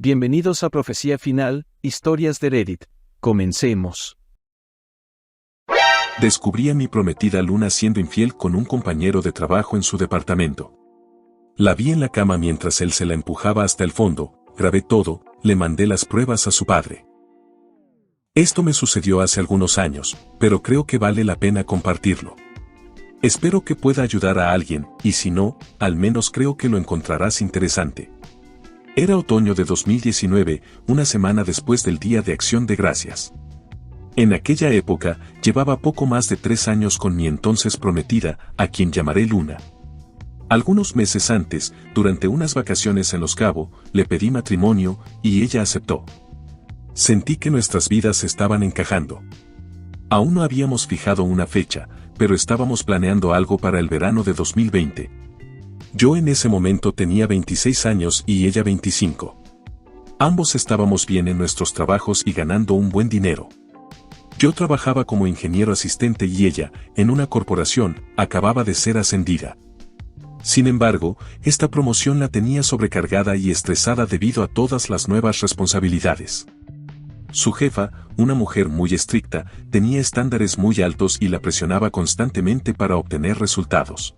Bienvenidos a Profecía Final, Historias de Reddit. Comencemos. Descubrí a mi prometida Luna siendo infiel con un compañero de trabajo en su departamento. La vi en la cama mientras él se la empujaba hasta el fondo, grabé todo, le mandé las pruebas a su padre. Esto me sucedió hace algunos años, pero creo que vale la pena compartirlo. Espero que pueda ayudar a alguien, y si no, al menos creo que lo encontrarás interesante. Era otoño de 2019, una semana después del Día de Acción de Gracias. En aquella época, llevaba poco más de 3 años con mi entonces prometida, a quien llamaré Luna. Algunos meses antes, durante unas vacaciones en Los Cabos, le pedí matrimonio, y ella aceptó. Sentí que nuestras vidas estaban encajando. Aún no habíamos fijado una fecha, pero estábamos planeando algo para el verano de 2020. Yo en ese momento tenía 26 años y ella 25. Ambos estábamos bien en nuestros trabajos y ganando un buen dinero. Yo trabajaba como ingeniero asistente y ella, en una corporación, acababa de ser ascendida. Sin embargo, esta promoción la tenía sobrecargada y estresada debido a todas las nuevas responsabilidades. Su jefa, una mujer muy estricta, tenía estándares muy altos y la presionaba constantemente para obtener resultados.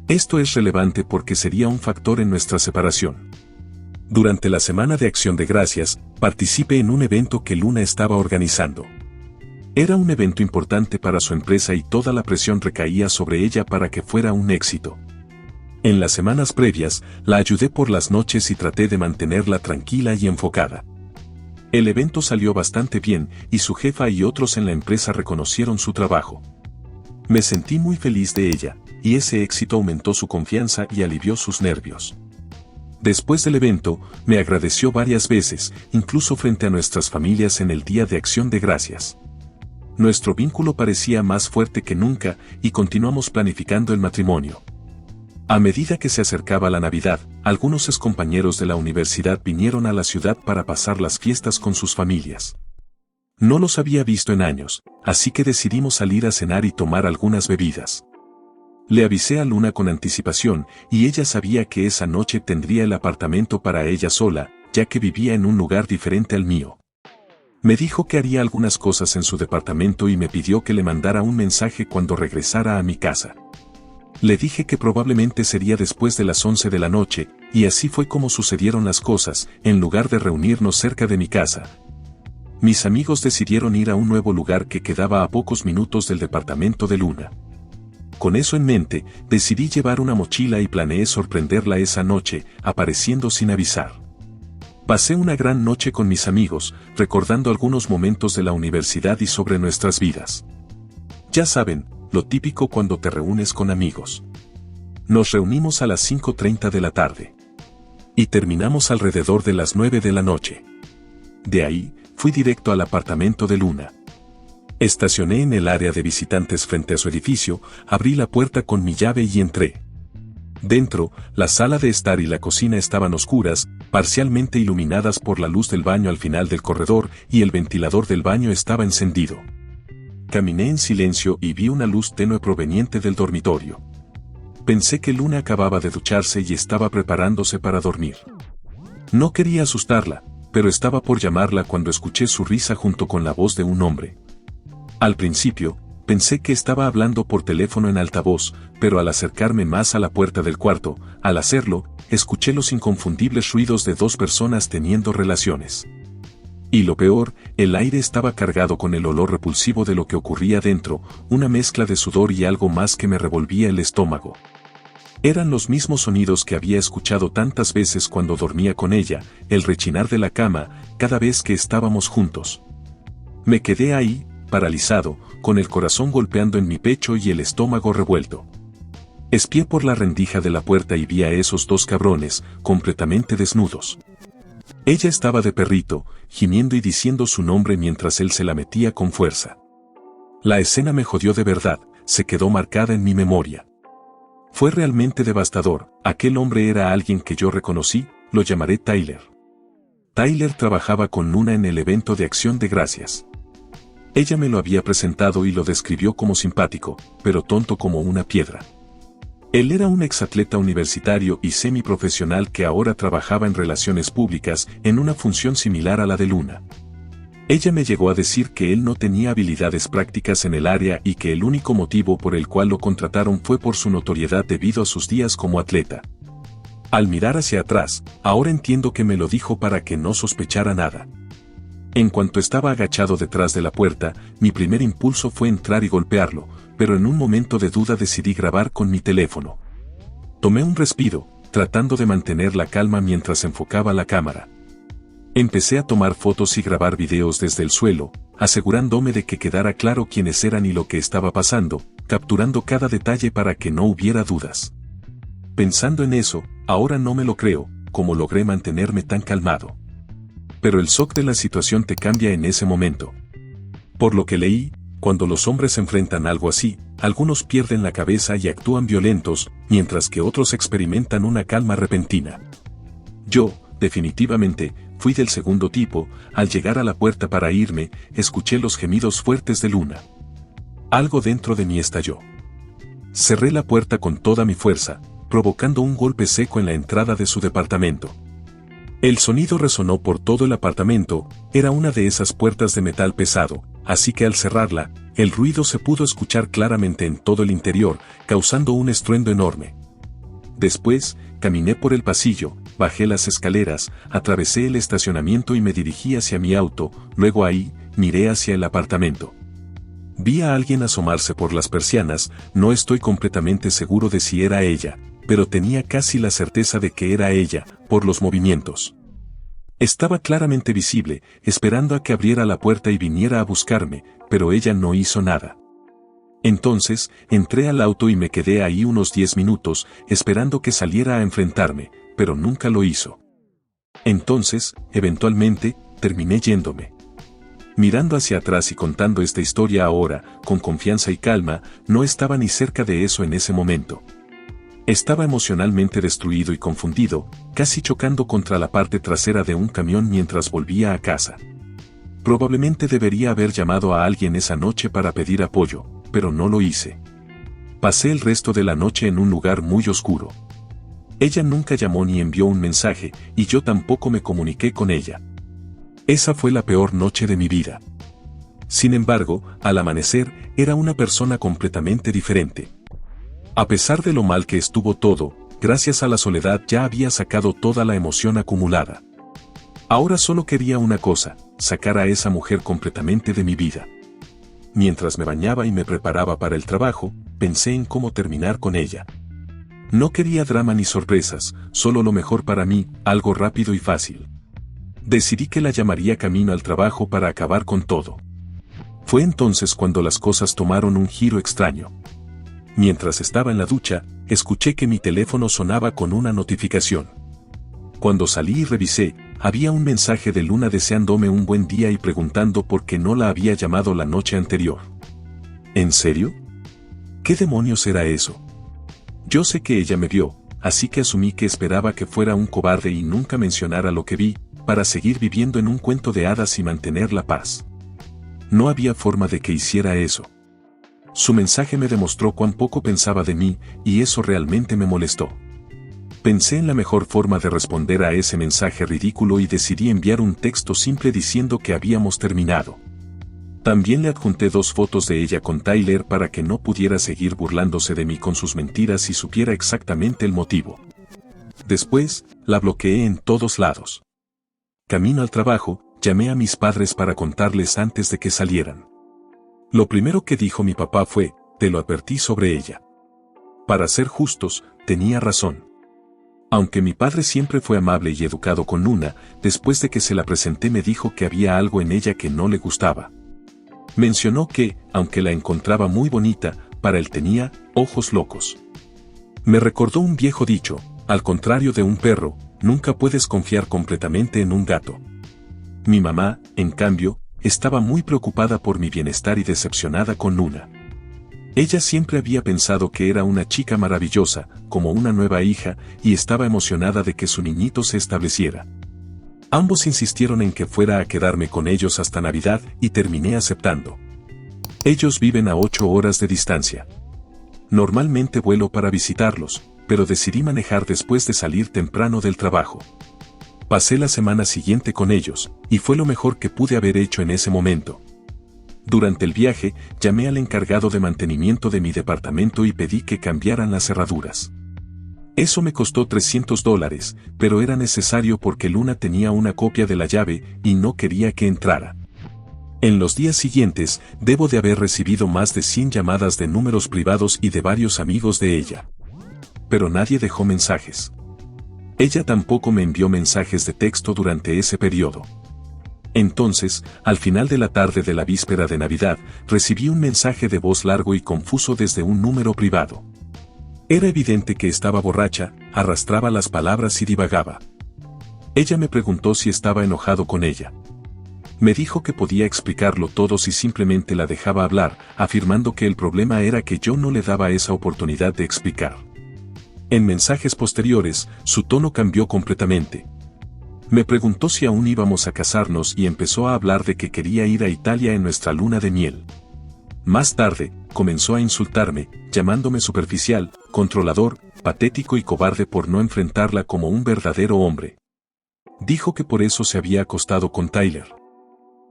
Esto es relevante porque sería un factor en nuestra separación. Durante la Semana de Acción de Gracias, participé en un evento que Luna estaba organizando. Era un evento importante para su empresa y toda la presión recaía sobre ella para que fuera un éxito. En las semanas previas, la ayudé por las noches y traté de mantenerla tranquila y enfocada. El evento salió bastante bien y su jefa y otros en la empresa reconocieron su trabajo. Me sentí muy feliz de ella, y ese éxito aumentó su confianza y alivió sus nervios. Después del evento, me agradeció varias veces, incluso frente a nuestras familias en el Día de Acción de Gracias. Nuestro vínculo parecía más fuerte que nunca y continuamos planificando el matrimonio. A medida que se acercaba la Navidad, algunos excompañeros de la universidad vinieron a la ciudad para pasar las fiestas con sus familias. No los había visto en años, así que decidimos salir a cenar y tomar algunas bebidas. Le avisé a Luna con anticipación, y ella sabía que esa noche tendría el apartamento para ella sola, ya que vivía en un lugar diferente al mío. Me dijo que haría algunas cosas en su departamento y me pidió que le mandara un mensaje cuando regresara a mi casa. Le dije que probablemente sería después de las 11 de la noche, y así fue como sucedieron las cosas. En lugar de reunirnos cerca de mi casa, mis amigos decidieron ir a un nuevo lugar que quedaba a pocos minutos del departamento de Luna. Con eso en mente, decidí llevar una mochila y planeé sorprenderla esa noche, apareciendo sin avisar. Pasé una gran noche con mis amigos, recordando algunos momentos de la universidad y sobre nuestras vidas. Ya saben, lo típico cuando te reúnes con amigos. Nos reunimos a las 5:30 de la tarde. Y terminamos alrededor de las 9 de la noche. De ahí, fui directo al apartamento de Luna. Estacioné en el área de visitantes frente a su edificio, abrí la puerta con mi llave y entré. Dentro, la sala de estar y la cocina estaban oscuras, parcialmente iluminadas por la luz del baño al final del corredor, y el ventilador del baño estaba encendido. Caminé en silencio y vi una luz tenue proveniente del dormitorio. Pensé que Luna acababa de ducharse y estaba preparándose para dormir. No quería asustarla, pero estaba por llamarla cuando escuché su risa junto con la voz de un hombre. Al principio, pensé que estaba hablando por teléfono en altavoz, pero al acercarme más a la puerta del cuarto, al hacerlo, escuché los inconfundibles ruidos de 2 personas teniendo relaciones. Y lo peor, el aire estaba cargado con el olor repulsivo de lo que ocurría dentro, una mezcla de sudor y algo más que me revolvía el estómago. Eran los mismos sonidos que había escuchado tantas veces cuando dormía con ella, el rechinar de la cama, cada vez que estábamos juntos. Me quedé ahí, paralizado, con el corazón golpeando en mi pecho y el estómago revuelto. Espié por la rendija de la puerta y vi a esos 2 cabrones, completamente desnudos. Ella estaba de perrito, gimiendo y diciendo su nombre mientras él se la metía con fuerza. La escena me jodió de verdad, se quedó marcada en mi memoria. Fue realmente devastador. Aquel hombre era alguien que yo reconocí, lo llamaré Tyler. Tyler trabajaba con Luna en el evento de Acción de Gracias. Ella me lo había presentado y lo describió como simpático, pero tonto como una piedra. Él era un exatleta universitario y semiprofesional que ahora trabajaba en relaciones públicas en una función similar a la de Luna. Ella me llegó a decir que él no tenía habilidades prácticas en el área y que el único motivo por el cual lo contrataron fue por su notoriedad debido a sus días como atleta. Al mirar hacia atrás, ahora entiendo que me lo dijo para que no sospechara nada. En cuanto estaba agachado detrás de la puerta, mi primer impulso fue entrar y golpearlo, pero en un momento de duda decidí grabar con mi teléfono. Tomé un respiro, tratando de mantener la calma mientras enfocaba la cámara. Empecé a tomar fotos y grabar videos desde el suelo, asegurándome de que quedara claro quiénes eran y lo que estaba pasando, capturando cada detalle para que no hubiera dudas. Pensando en eso, ahora no me lo creo, cómo logré mantenerme tan calmado. Pero el shock de la situación te cambia en ese momento. Por lo que leí, cuando los hombres enfrentan algo así, algunos pierden la cabeza y actúan violentos, mientras que otros experimentan una calma repentina. Yo, definitivamente, fui del segundo tipo. Al llegar a la puerta para irme, escuché los gemidos fuertes de Luna. Algo dentro de mí estalló. Cerré la puerta con toda mi fuerza, provocando un golpe seco en la entrada de su departamento. El sonido resonó por todo el apartamento, era una de esas puertas de metal pesado, así que al cerrarla, el ruido se pudo escuchar claramente en todo el interior, causando un estruendo enorme. Después, caminé por el pasillo, bajé las escaleras, atravesé el estacionamiento y me dirigí hacia mi auto. Luego ahí, miré hacia el apartamento. Vi a alguien asomarse por las persianas. No estoy completamente seguro de si era ella, pero tenía casi la certeza de que era ella, por los movimientos. Estaba claramente visible, esperando a que abriera la puerta y viniera a buscarme, pero ella no hizo nada. Entonces, entré al auto y me quedé ahí unos 10 minutos, esperando que saliera a enfrentarme, pero nunca lo hizo. Entonces, eventualmente, terminé yéndome. Mirando hacia atrás y contando esta historia ahora, con confianza y calma, no estaba ni cerca de eso en ese momento. Estaba emocionalmente destruido y confundido, casi chocando contra la parte trasera de un camión mientras volvía a casa. Probablemente debería haber llamado a alguien esa noche para pedir apoyo, pero no lo hice. Pasé el resto de la noche en un lugar muy oscuro. Ella nunca llamó ni envió un mensaje, y yo tampoco me comuniqué con ella. Esa fue la peor noche de mi vida. Sin embargo, al amanecer, era una persona completamente diferente. A pesar de lo mal que estuvo todo, gracias a la soledad ya había sacado toda la emoción acumulada. Ahora solo quería una cosa, sacar a esa mujer completamente de mi vida. Mientras me bañaba y me preparaba para el trabajo, pensé en cómo terminar con ella. No quería drama ni sorpresas, solo lo mejor para mí, algo rápido y fácil. Decidí que la llamaría camino al trabajo para acabar con todo. Fue entonces cuando las cosas tomaron un giro extraño. Mientras estaba en la ducha, escuché que mi teléfono sonaba con una notificación. Cuando salí y revisé, había un mensaje de Luna deseándome un buen día y preguntando por qué no la había llamado la noche anterior. ¿En serio? ¿Qué demonios era eso? Yo sé que ella me vio, así que asumí que esperaba que fuera un cobarde y nunca mencionara lo que vi, para seguir viviendo en un cuento de hadas y mantener la paz. No había forma de que hiciera eso. Su mensaje me demostró cuán poco pensaba de mí, y eso realmente me molestó. Pensé en la mejor forma de responder a ese mensaje ridículo y decidí enviar un texto simple diciendo que habíamos terminado. También le adjunté 2 fotos de ella con Tyler para que no pudiera seguir burlándose de mí con sus mentiras y supiera exactamente el motivo. Después, la bloqueé en todos lados. Camino al trabajo, llamé a mis padres para contarles antes de que salieran. Lo primero que dijo mi papá fue, te lo advertí sobre ella. Para ser justos, tenía razón. Aunque mi padre siempre fue amable y educado con Luna, después de que se la presenté me dijo que había algo en ella que no le gustaba. Mencionó que, aunque la encontraba muy bonita, para él tenía ojos locos. Me recordó un viejo dicho, al contrario de un perro, nunca puedes confiar completamente en un gato. Mi mamá, en cambio, estaba muy preocupada por mi bienestar y decepcionada con Luna. Ella siempre había pensado que era una chica maravillosa, como una nueva hija, y estaba emocionada de que su niñito se estableciera. Ambos insistieron en que fuera a quedarme con ellos hasta Navidad y terminé aceptando. Ellos viven a 8 horas de distancia. Normalmente vuelo para visitarlos, pero decidí manejar después de salir temprano del trabajo. Pasé la semana siguiente con ellos, y fue lo mejor que pude haber hecho en ese momento. Durante el viaje, llamé al encargado de mantenimiento de mi departamento y pedí que cambiaran las cerraduras. Eso me costó $300, pero era necesario porque Luna tenía una copia de la llave y no quería que entrara. En los días siguientes, debo de haber recibido más de 100 llamadas de números privados y de varios amigos de ella. Pero nadie dejó mensajes. Ella tampoco me envió mensajes de texto durante ese periodo. Entonces, al final de la tarde de la víspera de Navidad, recibí un mensaje de voz largo y confuso desde un número privado. Era evidente que estaba borracha, arrastraba las palabras y divagaba. Ella me preguntó si estaba enojado con ella. Me dijo que podía explicarlo todo si simplemente la dejaba hablar, afirmando que el problema era que yo no le daba esa oportunidad de explicar. En mensajes posteriores, su tono cambió completamente. Me preguntó si aún íbamos a casarnos y empezó a hablar de que quería ir a Italia en nuestra luna de miel. Más tarde, comenzó a insultarme, llamándome superficial, controlador, patético y cobarde por no enfrentarla como un verdadero hombre. Dijo que por eso se había acostado con Tyler.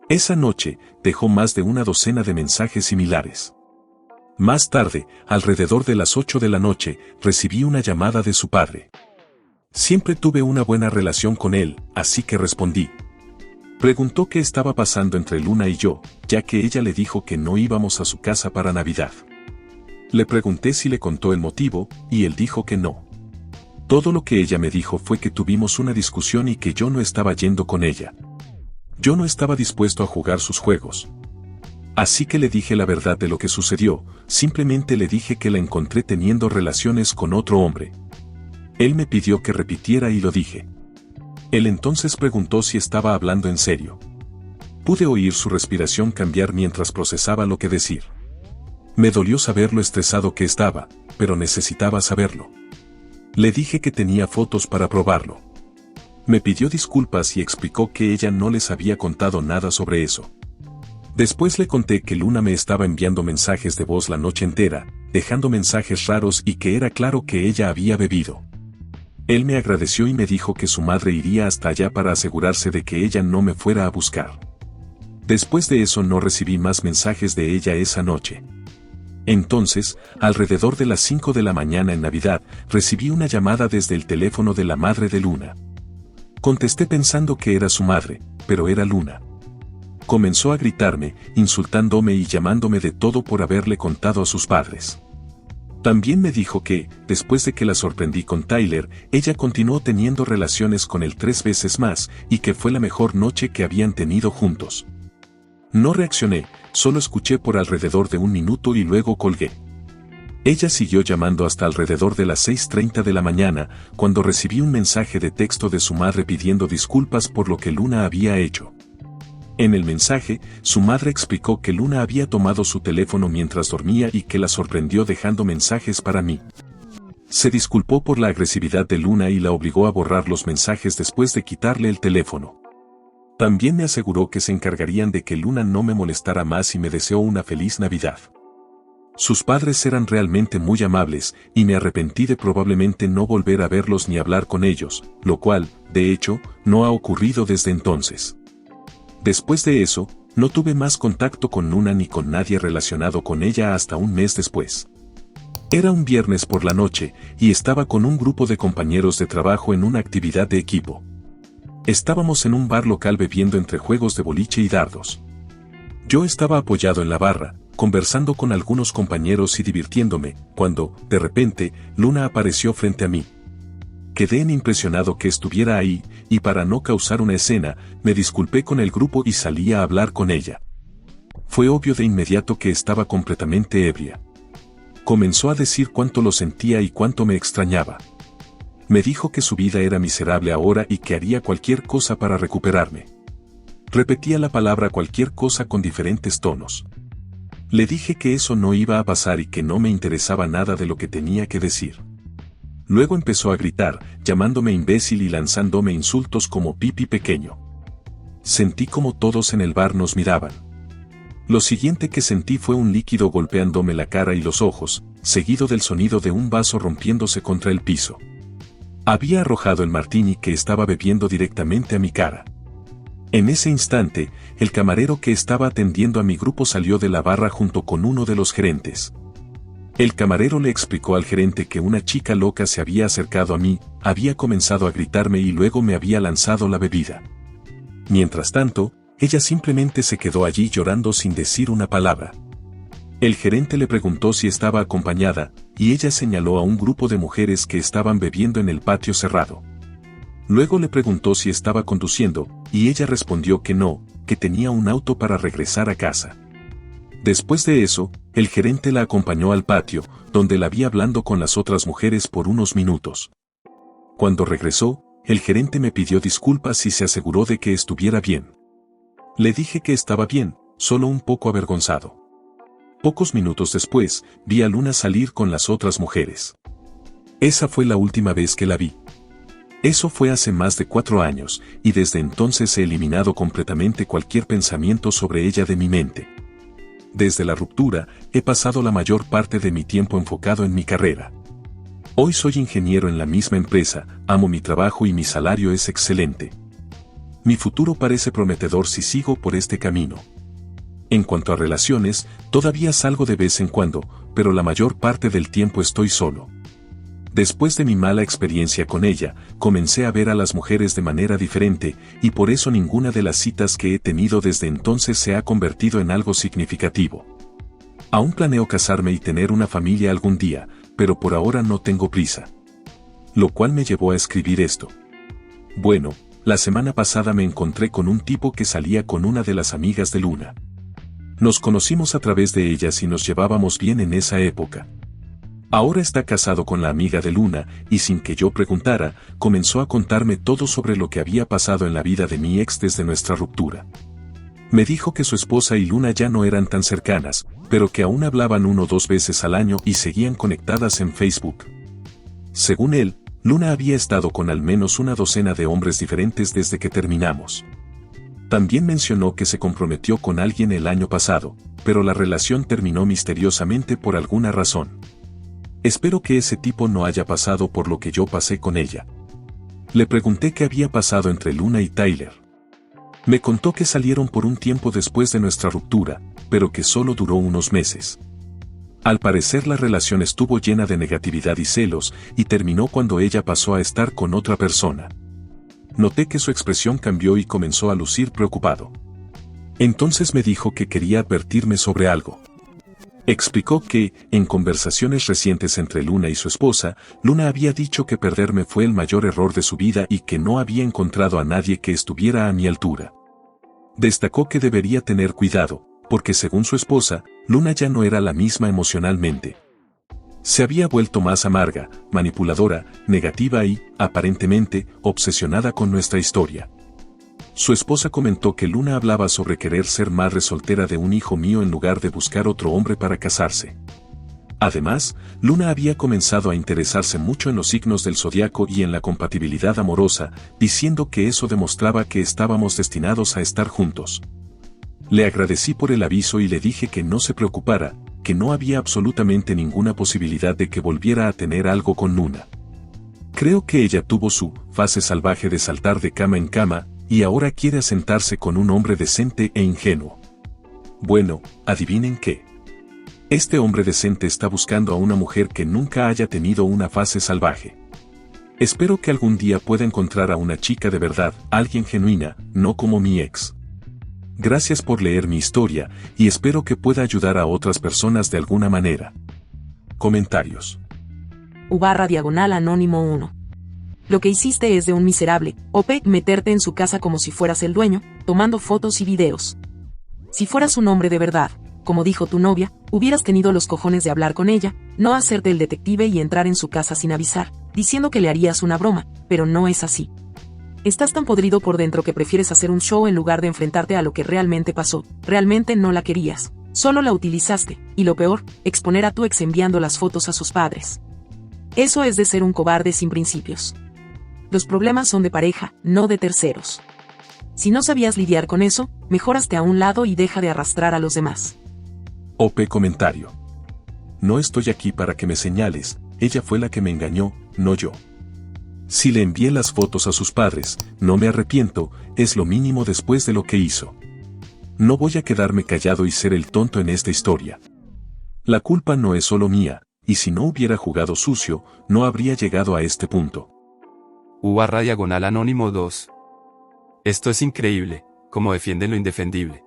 Esa noche, dejó más de una docena de mensajes similares. Más tarde, alrededor de las 8 de la noche, recibí una llamada de su padre. Siempre tuve una buena relación con él, así que respondí. Preguntó qué estaba pasando entre Luna y yo, ya que ella le dijo que no íbamos a su casa para Navidad. Le pregunté si le contó el motivo, y él dijo que no. Todo lo que ella me dijo fue que tuvimos una discusión y que yo no estaba yendo con ella. Yo no estaba dispuesto a jugar sus juegos. Así que le dije la verdad de lo que sucedió, simplemente le dije que la encontré teniendo relaciones con otro hombre. Él me pidió que repitiera y lo dije. Él entonces preguntó si estaba hablando en serio. Pude oír su respiración cambiar mientras procesaba lo que decir. Me dolió saber lo estresado que estaba, pero necesitaba saberlo. Le dije que tenía fotos para probarlo. Me pidió disculpas y explicó que ella no les había contado nada sobre eso. Después le conté que Luna me estaba enviando mensajes de voz la noche entera, dejando mensajes raros y que era claro que ella había bebido. Él me agradeció y me dijo que su madre iría hasta allá para asegurarse de que ella no me fuera a buscar. Después de eso no recibí más mensajes de ella esa noche. Entonces, alrededor de las 5 de la mañana en Navidad, recibí una llamada desde el teléfono de la madre de Luna. Contesté pensando que era su madre, pero era Luna. Comenzó a gritarme, insultándome y llamándome de todo por haberle contado a sus padres. También me dijo que, después de que la sorprendí con Tyler, ella continuó teniendo relaciones con él 3 veces más, y que fue la mejor noche que habían tenido juntos. No reaccioné, solo escuché por alrededor de 1 minuto y luego colgué. Ella siguió llamando hasta alrededor de las 6:30 de la mañana, cuando recibí un mensaje de texto de su madre pidiendo disculpas por lo que Luna había hecho. En el mensaje, su madre explicó que Luna había tomado su teléfono mientras dormía y que la sorprendió dejando mensajes para mí. Se disculpó por la agresividad de Luna y la obligó a borrar los mensajes después de quitarle el teléfono. También me aseguró que se encargarían de que Luna no me molestara más y me deseó una feliz Navidad. Sus padres eran realmente muy amables, y me arrepentí de probablemente no volver a verlos ni hablar con ellos, lo cual, de hecho, no ha ocurrido desde entonces. Después de eso, no tuve más contacto con Luna ni con nadie relacionado con ella hasta un mes después. Era un viernes por la noche, y estaba con un grupo de compañeros de trabajo en una actividad de equipo. Estábamos en un bar local bebiendo entre juegos de boliche y dardos. Yo estaba apoyado en la barra, conversando con algunos compañeros y divirtiéndome, cuando, de repente, Luna apareció frente a mí. Quedé impresionado que estuviera ahí, y para no causar una escena, me disculpé con el grupo y salí a hablar con ella. Fue obvio de inmediato que estaba completamente ebria. Comenzó a decir cuánto lo sentía y cuánto me extrañaba. Me dijo que su vida era miserable ahora y que haría cualquier cosa para recuperarme. Repetía la palabra cualquier cosa con diferentes tonos. Le dije que eso no iba a pasar y que no me interesaba nada de lo que tenía que decir. Luego empezó a gritar, llamándome imbécil y lanzándome insultos como pipi pequeño. Sentí como todos en el bar nos miraban. Lo siguiente que sentí fue un líquido golpeándome la cara y los ojos, seguido del sonido de un vaso rompiéndose contra el piso. Había arrojado el martini que estaba bebiendo directamente a mi cara. En ese instante, el camarero que estaba atendiendo a mi grupo salió de la barra junto con uno de los gerentes. El camarero le explicó al gerente que una chica loca se había acercado a mí, había comenzado a gritarme y luego me había lanzado la bebida. Mientras tanto, ella simplemente se quedó allí llorando sin decir una palabra. El gerente le preguntó si estaba acompañada, y ella señaló a un grupo de mujeres que estaban bebiendo en el patio cerrado. Luego le preguntó si estaba conduciendo, y ella respondió que no, que tenía un auto para regresar a casa. Después de eso, el gerente la acompañó al patio, donde la vi hablando con las otras mujeres por unos minutos. Cuando regresó, el gerente me pidió disculpas y se aseguró de que estuviera bien. Le dije que estaba bien, solo un poco avergonzado. Pocos minutos después, vi a Luna salir con las otras mujeres. Esa fue la última vez que la vi. Eso fue hace más de 4 años, y desde entonces he eliminado completamente cualquier pensamiento sobre ella de mi mente. Desde la ruptura, he pasado la mayor parte de mi tiempo enfocado en mi carrera. Hoy soy ingeniero en la misma empresa, amo mi trabajo y mi salario es excelente. Mi futuro parece prometedor si sigo por este camino. En cuanto a relaciones, todavía salgo de vez en cuando, pero la mayor parte del tiempo estoy solo. Después de mi mala experiencia con ella, comencé a ver a las mujeres de manera diferente, y por eso ninguna de las citas que he tenido desde entonces se ha convertido en algo significativo. Aún planeo casarme y tener una familia algún día, pero por ahora no tengo prisa. Lo cual me llevó a escribir esto. Bueno, la semana pasada me encontré con un tipo que salía con una de las amigas de Luna. Nos conocimos a través de ellas y nos llevábamos bien en esa época. Ahora está casado con la amiga de Luna, y sin que yo preguntara, comenzó a contarme todo sobre lo que había pasado en la vida de mi ex desde nuestra ruptura. Me dijo que su esposa y Luna ya no eran tan cercanas, pero que aún hablaban 1 o 2 veces al año y seguían conectadas en Facebook. Según él, Luna había estado con al menos una docena de hombres diferentes desde que terminamos. También mencionó que se comprometió con alguien el año pasado, pero la relación terminó misteriosamente por alguna razón. Espero que ese tipo no haya pasado por lo que yo pasé con ella. Le pregunté qué había pasado entre Luna y Tyler. Me contó que salieron por un tiempo después de nuestra ruptura, pero que solo duró unos meses. Al parecer la relación estuvo llena de negatividad y celos, y terminó cuando ella pasó a estar con otra persona. Noté que su expresión cambió y comenzó a lucir preocupado. Entonces me dijo que quería advertirme sobre algo. Explicó que, en conversaciones recientes entre Luna y su esposa, Luna había dicho que perderme fue el mayor error de su vida y que no había encontrado a nadie que estuviera a mi altura. Destacó que debería tener cuidado, porque según su esposa, Luna ya no era la misma emocionalmente. Se había vuelto más amarga, manipuladora, negativa y, aparentemente, obsesionada con nuestra historia. Su esposa comentó que Luna hablaba sobre querer ser madre soltera de un hijo mío en lugar de buscar otro hombre para casarse. Además, Luna había comenzado a interesarse mucho en los signos del zodiaco y en la compatibilidad amorosa, diciendo que eso demostraba que estábamos destinados a estar juntos. Le agradecí por el aviso y le dije que no se preocupara, que no había absolutamente ninguna posibilidad de que volviera a tener algo con Luna. Creo que ella tuvo su fase salvaje de saltar de cama en cama, y ahora quiere asentarse con un hombre decente e ingenuo. Bueno, adivinen qué. Este hombre decente está buscando a una mujer que nunca haya tenido una fase salvaje. Espero que algún día pueda encontrar a una chica de verdad, alguien genuina, no como mi ex. Gracias por leer mi historia, y espero que pueda ayudar a otras personas de alguna manera. Comentarios. /anónimo 1. Lo que hiciste es de un miserable, OP, meterte en su casa como si fueras el dueño, tomando fotos y videos. Si fueras un hombre de verdad, como dijo tu novia, hubieras tenido los cojones de hablar con ella, no hacerte el detective y entrar en su casa sin avisar, diciendo que le harías una broma, pero no es así. Estás tan podrido por dentro que prefieres hacer un show en lugar de enfrentarte a lo que realmente pasó. Realmente no la querías, solo la utilizaste, y lo peor, exponer a tu ex enviando las fotos a sus padres. Eso es de ser un cobarde sin principios. Los problemas son de pareja, no de terceros. Si no sabías lidiar con eso, mejor hazte a un lado y deja de arrastrar a los demás. OP comentario. no estoy aquí para que me señales, ella fue la que me engañó, no yo. Si le envié las fotos a sus padres, no me arrepiento, es lo mínimo después de lo que hizo. No voy a quedarme callado y ser el tonto en esta historia. La culpa no es solo mía, y si no hubiera jugado sucio, no habría llegado a este punto. U/Anónimo 2. Esto es increíble, como defienden lo indefendible.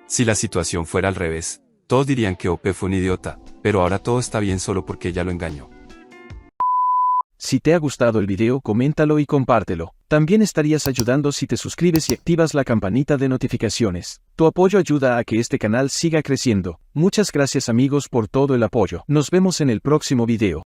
Si la situación fuera al revés, todos dirían que OP fue un idiota, pero ahora todo está bien solo porque ella lo engañó. Si te ha gustado el video, coméntalo y compártelo. También estarías ayudando si te suscribes y activas la campanita de notificaciones. Tu apoyo ayuda a que este canal siga creciendo. Muchas gracias amigos por todo el apoyo. Nos vemos en el próximo video.